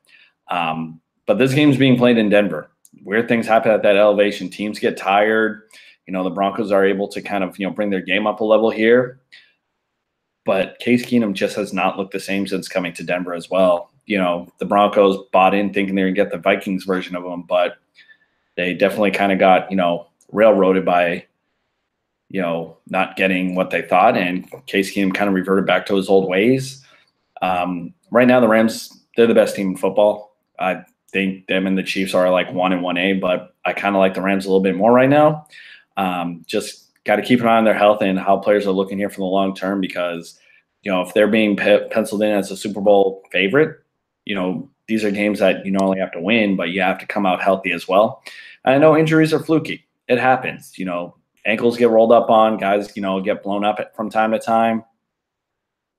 But this game's being played in Denver. Weird things happen at that elevation. Teams get tired. The Broncos are able to kind of, bring their game up a level here. But Case Keenum just has not looked the same since coming to Denver as well. The Broncos bought in thinking they were going to get the Vikings version of them, but they definitely kind of got, railroaded by, not getting what they thought. And Case Keenum kind of reverted back to his old ways. Right now, the Rams, they're the best team in football. I think them and the Chiefs are like 1 and 1A, but I kind of like the Rams a little bit more right now. Just got to keep an eye on their health and how players are looking here for the long term, because, if they're being penciled in as a Super Bowl favorite, these are games that you not only have to win, but you have to come out healthy as well. And I know injuries are fluky. It happens. Ankles get rolled up on, guys, get blown up from time to time.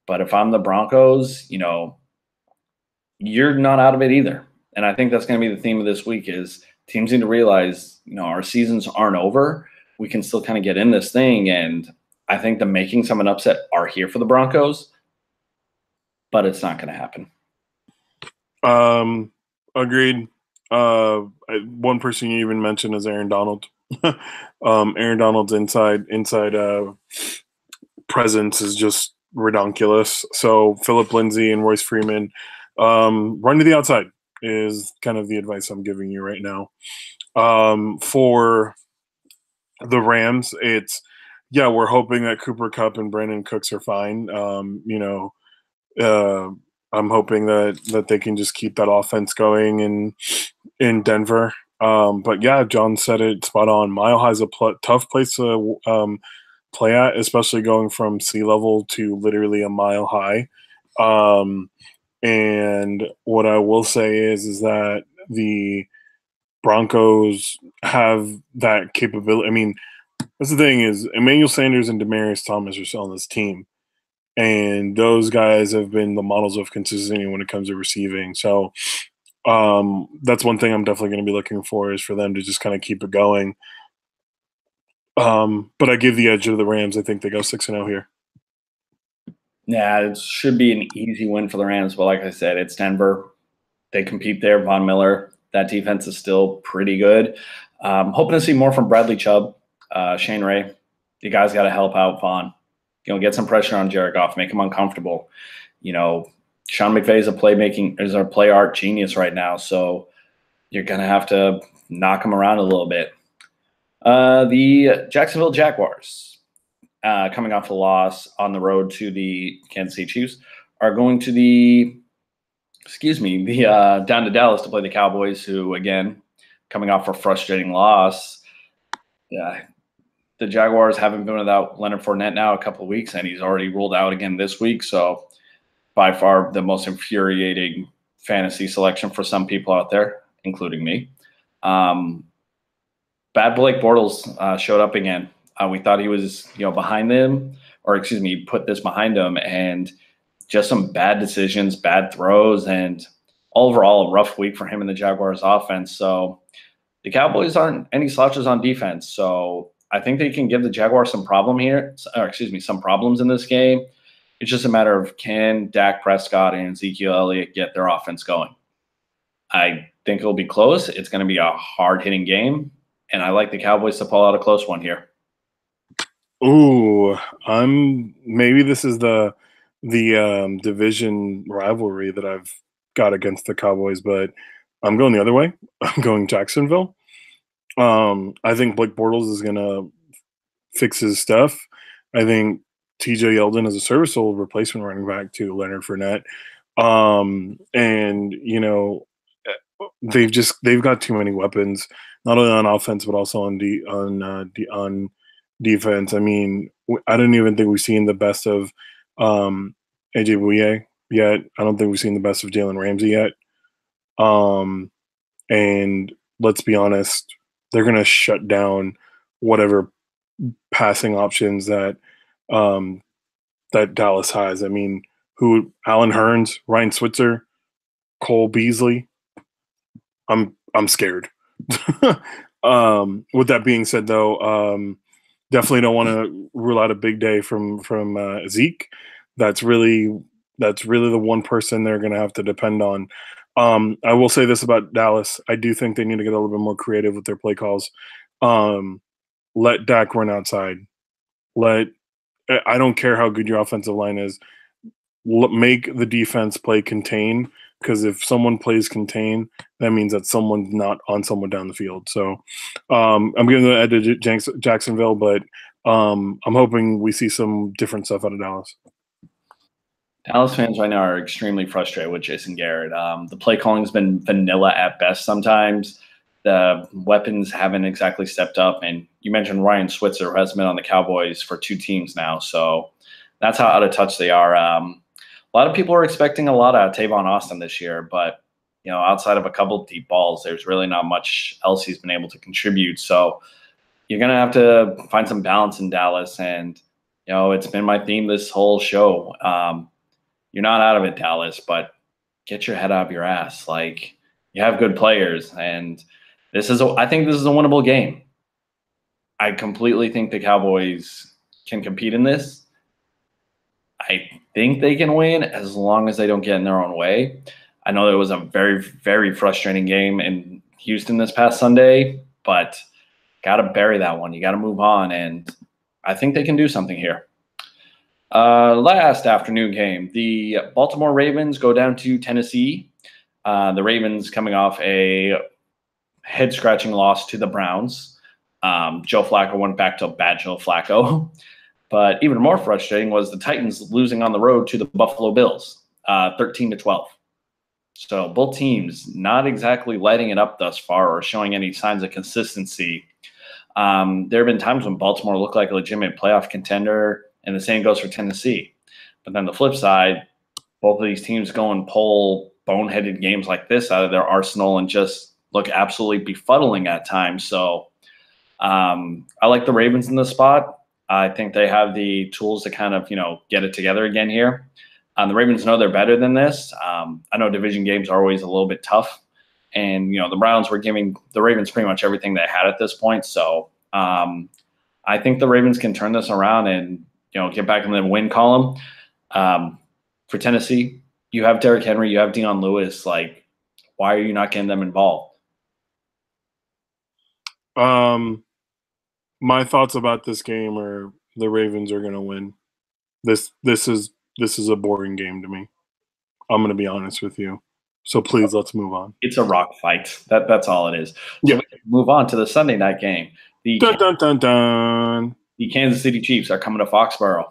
But if I'm the Broncos, you're not out of it either. And I think that's going to be the theme of this week is teams need to realize, our seasons aren't over. We can still kind of get in this thing. And I think the makings of an upset are here for the Broncos, but it's not going to happen. Agreed. One person you even mentioned is Aaron Donald. Aaron Donald's inside presence is just redonkulous. So Phillip Lindsay and Royce Freeman, run to the outside is kind of the advice I'm giving you right now. For the Rams, we're hoping that Cooper Kupp and Brandon Cooks are fine. I'm hoping that they can just keep that offense going in Denver. But yeah, John said it spot on. Mile High is a tough place to play at, especially going from sea level to literally a mile high. And what I will say is that the Broncos have that capability. I mean, that's the thing is Emmanuel Sanders and Demaryius Thomas are still on this team. And those guys have been the models of consistency when it comes to receiving. So That's one thing I'm definitely going to be looking for is for them to just kind of keep it going. But I give the edge to the Rams. I think they go 6-0 here. Yeah, it should be an easy win for the Rams, but like I said, it's Denver. They compete there. Von Miller, that defense is still pretty good. Hoping to see more from Bradley Chubb, Shane Ray. You guys got to help out Von. Get some pressure on Jared Goff, make him uncomfortable. Sean McVay is a play art genius right now, so you're gonna have to knock him around a little bit. The Jacksonville Jaguars, coming off a loss on the road to the Kansas City Chiefs, are going to down to Dallas to play the Cowboys, who, again, coming off a frustrating loss. Yeah, the Jaguars haven't been without Leonard Fournette now a couple of weeks, and he's already ruled out again this week. So by far the most infuriating fantasy selection for some people out there, including me. Bad Blake Bortles showed up again. We thought he was, behind them, put this behind him, and just some bad decisions, bad throws, and overall a rough week for him in the Jaguars offense. So the Cowboys aren't any slouches on defense. So I think they can give the Jaguars some problems in this game. It's just a matter of, can Dak Prescott and Ezekiel Elliott get their offense going? I think it'll be close. It's going to be a hard-hitting game, and I like the Cowboys to pull out a close one here. Ooh, maybe this is the division rivalry that I've got against the Cowboys, but I'm going the other way. I'm going Jacksonville. I think Blake Bortles is going to fix his stuff. I think TJ Yeldon is a serviceable replacement running back to Leonard Fournette. And they've got too many weapons, not only on offense but also on defense. I mean, I don't even think we've seen the best of AJ Bouye yet. I don't think we've seen the best of Jalen Ramsey yet. And let's be honest, they're going to shut down whatever passing options that Dallas has. I mean, Allen Hurns, Ryan Switzer, Cole Beasley. I'm scared. With that being said, though, definitely don't want to rule out a big day from Zeke. That's really the one person they're going to have to depend on. I will say this about Dallas. I do think they need to get a little bit more creative with their play calls. Let Dak run outside. I don't care how good your offensive line is. Make the defense play contain, because if someone plays contain, that means that someone's not on someone down the field. So I'm giving the edge to Jacksonville, but I'm hoping we see some different stuff out of Dallas. Dallas fans right now are extremely frustrated with Jason Garrett. The play calling has been vanilla at best sometimes. The weapons haven't exactly stepped up. And you mentioned Ryan Switzer, who has been on the Cowboys for 2 teams now. So that's how out of touch they are. A lot of people are expecting a lot out of Tavon Austin this year, but outside of a couple of deep balls, there's really not much else he's been able to contribute. So you're going to have to find some balance in Dallas. And, it's been my theme this whole show. You're not out of it, Dallas, but get your head out of your ass. Like, you have good players, and I think this is a winnable game. I completely think the Cowboys can compete in this. I think they can win as long as they don't get in their own way. I know it was a very, very frustrating game in Houston this past Sunday, but got to bury that one. You got to move on, and I think they can do something here. Last afternoon game, the Baltimore Ravens go down to Tennessee. The Ravens coming off a head-scratching loss to the Browns. Joe Flacco went back to bad Joe Flacco. But even more frustrating was the Titans losing on the road to the Buffalo Bills, 13-12. So both teams not exactly lighting it up thus far or showing any signs of consistency. There have been times when Baltimore looked like a legitimate playoff contender, and the same goes for Tennessee. But then the flip side, both of these teams go and pull boneheaded games like this out of their arsenal and just look absolutely befuddling at times. So I like the Ravens in this spot. I think they have the tools to kind of, get it together again here. The Ravens know they're better than this. I know division games are always a little bit tough, and the Browns were giving the Ravens pretty much everything they had at this point. So I think the Ravens can turn this around and get back in the win column. For Tennessee, you have Derrick Henry, you have Dion Lewis. Like, why are you not getting them involved? My thoughts about this game are the Ravens are going to win. This is a boring game to me. I'm going to be honest with you. So please, let's move on. It's a rock fight. That's all it is. So yeah. We can move on to the Sunday night game. The Kansas City Chiefs are coming to Foxborough.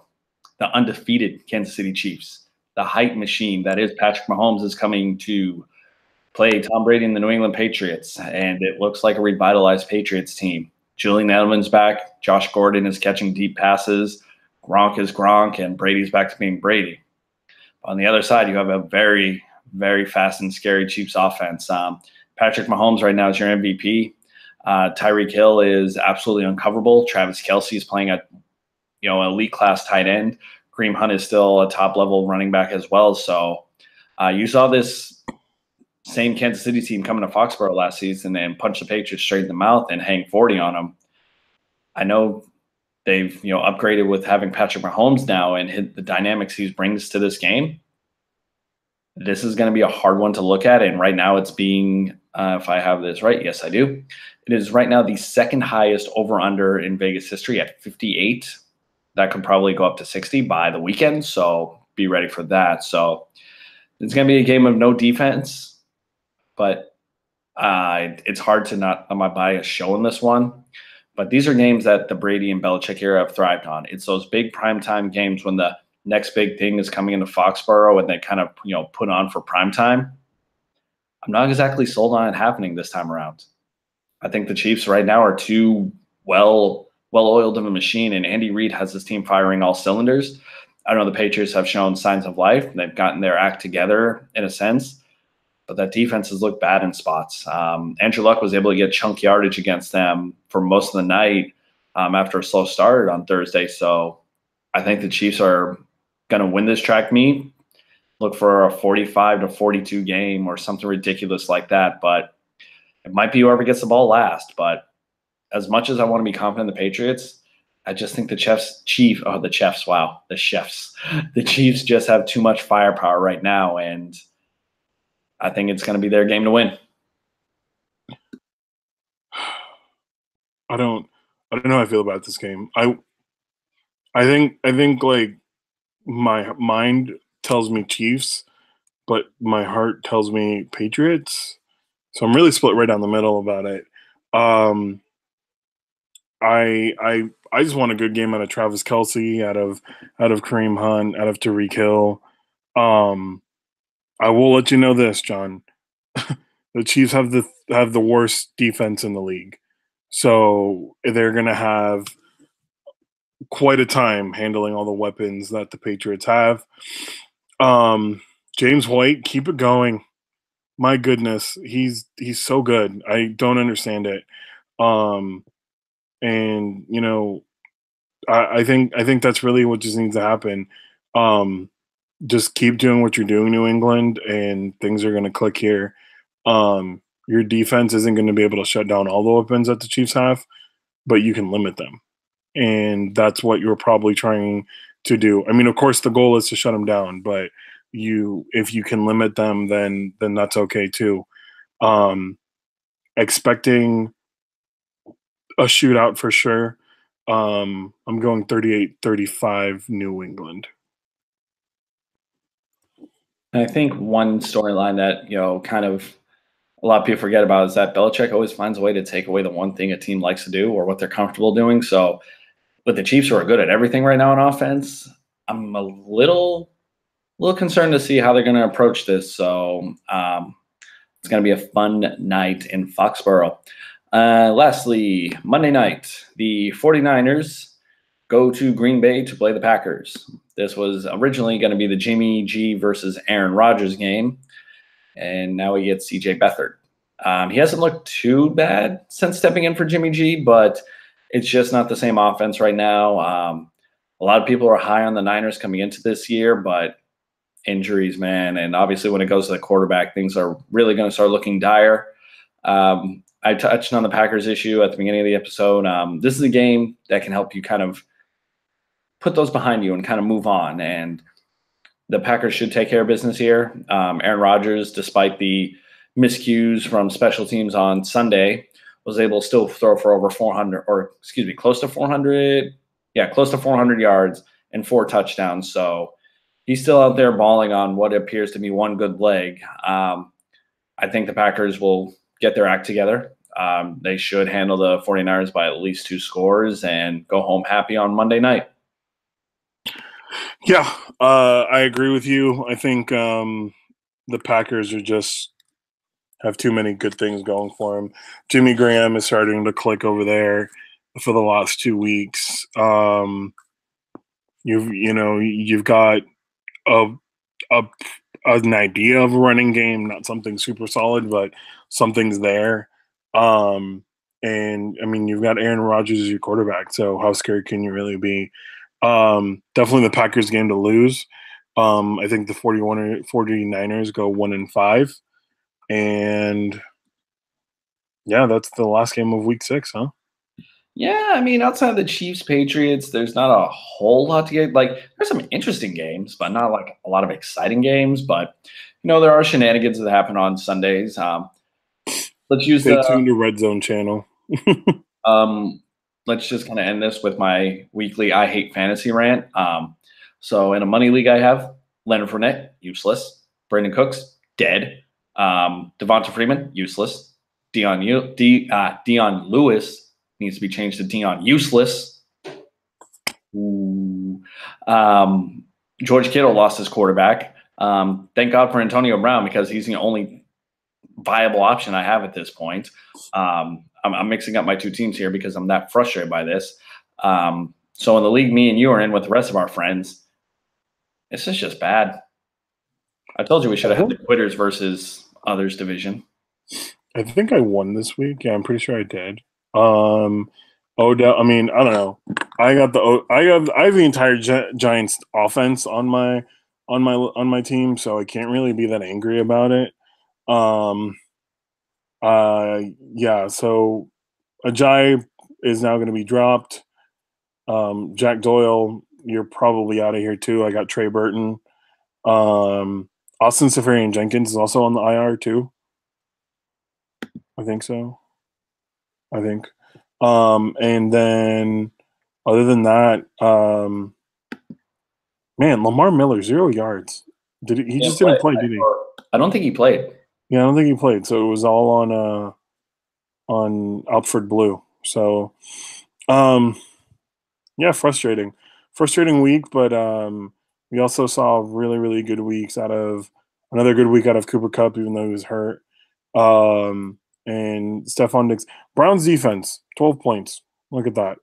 The undefeated Kansas City Chiefs, the hype machine that is Patrick Mahomes, is coming to play Tom Brady and the New England Patriots, and it looks like a revitalized Patriots team. Julian Edelman's back. Josh Gordon is catching deep passes. Gronk is Gronk, and Brady's back to being Brady. On the other side, you have a very, very fast and scary Chiefs offense. Patrick Mahomes right now is your MVP. Tyreek Hill is absolutely uncoverable. Travis Kelce is playing at elite class tight end. Kareem Hunt is still a top level running back as well. So you saw this same Kansas City team coming to Foxborough last season and punch the Patriots straight in the mouth and hang 40 on them. I know they've upgraded with having Patrick Mahomes now and the dynamics he brings to this game. This is going to be a hard one to look at, and right now it's being, if I have this right, yes I do. It is right now the second highest over-under in Vegas history at 58. That could probably go up to 60 by the weekend, so be ready for that. So it's going to be a game of no defense, but it's hard to not let my bias show in this one. But these are games that the Brady and Belichick era have thrived on. It's those big primetime games when the next big thing is coming into Foxborough and they kind of put on for primetime. I'm not exactly sold on it happening this time around. I think the Chiefs right now are too well-oiled of a machine, and Andy Reid has his team firing all cylinders. I know the Patriots have shown signs of life. They've gotten their act together in a sense, but that defense has looked bad in spots. Andrew Luck was able to get chunk yardage against them for most of the night after a slow start on Thursday. So I think the Chiefs are going to win this track meet. Look for a 45-42 game or something ridiculous like that. But it might be whoever gets the ball last. But as much as I want to be confident in the Patriots, I just think the Chiefs just have too much firepower right now, and I think it's going to be their game to win. I don't know how I feel about this game. I think like my mind tells me Chiefs, but my heart tells me Patriots. So I'm really split right down the middle about it. I just want a good game out of Travis Kelce, out of Kareem Hunt, out of Tyreek Hill. I will let you know this, John. The Chiefs have the worst defense in the league. So they're going to have quite a time handling all the weapons that the Patriots have. James White, keep it going. My goodness, he's so good. I don't understand it. And I think that's really what just needs to happen. Just keep doing what you're doing, New England, and things are going to click here. Your defense isn't going to be able to shut down all the weapons that the Chiefs have, but you can limit them. And that's what you're probably trying to do. I mean, of course, the goal is to shut them down, but if you can limit them, then that's okay too. Expecting a shootout for sure. I'm going 38-35 New England. I think one storyline that, kind of a lot of people forget about is that Belichick always finds a way to take away the one thing a team likes to do or what they're comfortable doing. So with the Chiefs, who are good at everything right now on offense, I'm a little concerned to see how they're going to approach this. So it's going to be a fun night in Foxborough. Lastly, Monday night, the 49ers go to Green Bay to play the Packers. This was originally going to be the Jimmy G versus Aaron Rodgers game, and now he gets CJ Beathard. He hasn't looked too bad since stepping in for Jimmy G, but it's just not the same offense right now. A lot of people are high on the Niners coming into this year, but injuries, man, and obviously when it goes to the quarterback, things are really going to start looking dire. I touched on the Packers issue at the beginning of the episode. This is a game that can help you kind of put those behind you and kind of move on. And the Packers should take care of business here. Aaron Rodgers, despite the miscues from special teams on Sunday, was able to still throw for over 400, or excuse me, close to 400. Yeah, close to 400 yards and 4 touchdowns. So he's still out there balling on what appears to be one good leg. I think the Packers will get their act together. They should handle the 49ers by at least 2 scores and go home happy on Monday night. Yeah, I agree with you. I think the Packers are just have too many good things going for them. Jimmy Graham is starting to click over there for the last 2 weeks. You've got an idea of a running game, not something super solid, but something's there. And I mean, you've got Aaron Rodgers as your quarterback, so how scared can you really be? Definitely the Packers game to lose. I think the 49ers go 1-5. And yeah, that's the last game of week 6, huh? Yeah, I mean, outside of the Chiefs Patriots, there's not a whole lot to get. Like, there's some interesting games, but not like a lot of exciting games. But there are shenanigans that happen on Sundays. Let's use Stay tuned to Red Zone channel. Let's just kind of end this with my weekly I hate fantasy rant. So in a money league, I have Leonard Fournette, useless. Brandon Cooks, dead. Devonta Freeman, useless. Dion Lewis needs to be changed to Dion useless. George Kittle lost his quarterback. Thank God for Antonio Brown, because he's the only viable option I have at this point. I'm mixing up my 2 teams here because I'm that frustrated by this. So in the league me and you are in with the rest of our friends, this is just bad. I told you we should have had the quitters versus others division. I think I won this week. Yeah, I'm pretty sure I did. Odell. I mean, I don't know. I have the entire Giants offense on my team, so I can't really be that angry about it. Yeah. So Ajayi is now going to be dropped. Jack Doyle, you're probably out of here too. I got Trey Burton. Austin Seferian-Jenkins is also on the IR too. I think so. And then other than that, man, Lamar Miller, 0 yards. He just didn't play, did he? I don't think he played. Yeah, I don't think he played. So it was all on Alfred Blue. So yeah, frustrating week, but we also saw really, really good weeks another good week out of Cooper Kupp, even though he was hurt. And Stephon Diggs. Browns defense, 12 points. Look at that.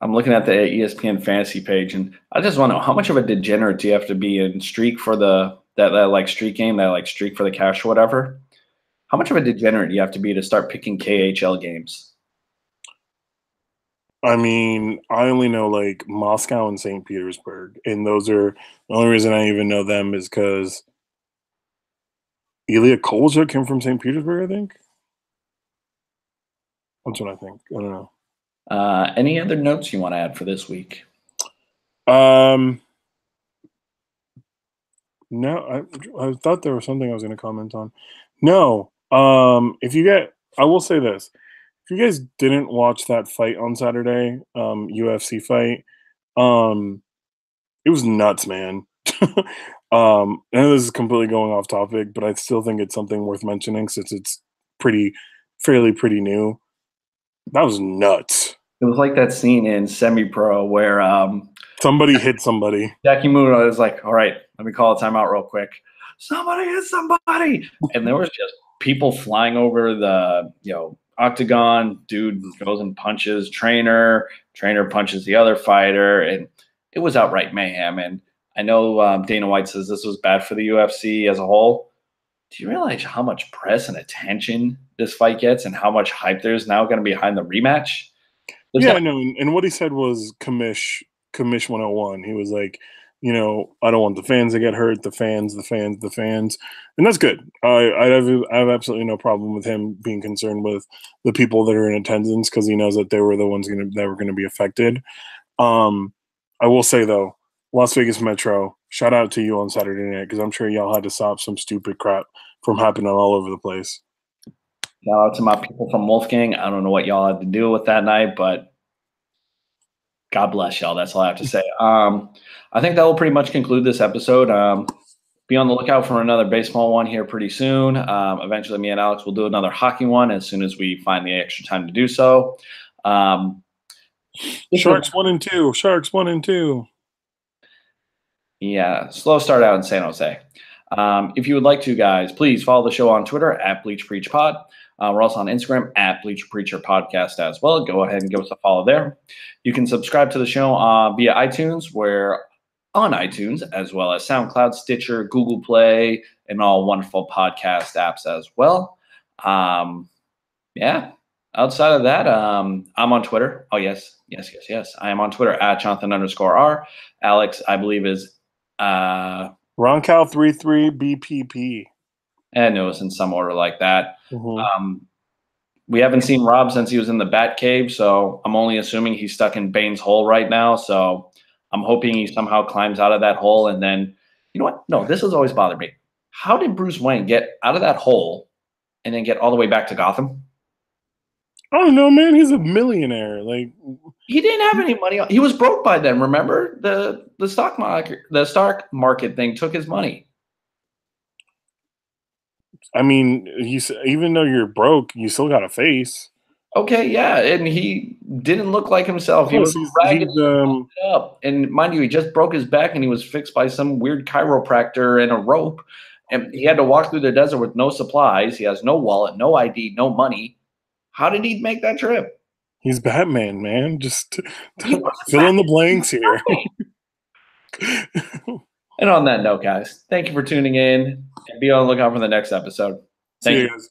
I'm looking at the ESPN fantasy page, and I just want to know, how much of a degenerate do you have to be in streak for that like streak game, that like streak for the cash or whatever? How much of a degenerate do you have to be to start picking KHL games? I mean, I only know like Moscow and St. Petersburg, and those are the only reason I even know them is because Ilya Kovalchuk came from St. Petersburg, I think. That's what I think. I don't know. Any other notes you want to add for this week? No, I thought there was something I was going to comment on. No, I will say this. If you guys didn't watch that fight on Saturday, UFC fight, it was nuts, man. I know this is completely going off topic, but I still think it's something worth mentioning since it's fairly new. That was nuts. It was like that scene in Semi-Pro where somebody hit somebody. Jackie Moon was like, all right, let me call a timeout real quick. Somebody hit somebody. And there was just people flying over the, octagon. Dude goes and punches trainer punches the other fighter. And it was outright mayhem. And I know Dana White says this was bad for the UFC as a whole. Do you realize how much press and attention this fight gets and how much hype there's now going to be behind the rematch? I know. And what he said was commish 101. He was like, I don't want the fans to get hurt. The fans, and that's good. I have absolutely no problem with him being concerned with the people that are in attendance because he knows that they were the ones that were gonna be affected. I will say though, Las Vegas Metro, shout out to you on Saturday night because I'm sure y'all had to stop some stupid crap from happening all over the place. Shout out to my people from Wolfgang. I don't know what y'all had to deal with that night, but God bless y'all. That's all I have to say. I think that will pretty much conclude this episode. Be on the lookout for another baseball one here pretty soon. Eventually, me and Alex will do another hockey one as soon as we find the extra time to do so. Sharks 1 and 2. Sharks 1 and 2. Yeah, slow start out in San Jose. If you would like to, guys, please follow the show on Twitter at Bleach Preach Pod. We're also on Instagram at Bleach Preacher Podcast as well. Go ahead and give us a follow there. You can subscribe to the show via iTunes. We're on iTunes as well as SoundCloud, Stitcher, Google Play, and all wonderful podcast apps as well. Yeah. Outside of that, I'm on Twitter. Oh, yes. I am on Twitter at Jonathan_R. Alex, I believe, is Roncal33BPP. And it was in some order like that. Mm-hmm. We haven't seen Rob since he was in the Batcave, so I'm only assuming he's stuck in Bane's hole right now. So I'm hoping he somehow climbs out of that hole. And then, you know what? No, this has always bothered me. How did Bruce Wayne get out of that hole and then get all the way back to Gotham? I don't know, man. He's a millionaire. Like, he didn't have any money. He was broke by then. Remember the stock market thing took his money. I mean, even though you're broke, you still got a face. Okay, yeah, and he didn't look like himself. He was ragged up, and mind you, he just broke his back, and he was fixed by some weird chiropractor and a rope, and he had to walk through the desert with no supplies. He has no wallet, no ID, no money. How did he make that trip? He's Batman, man. Just fill in the blanks here. And on that note, guys, thank you for tuning in, and be on the lookout for the next episode. Thank you. Guys.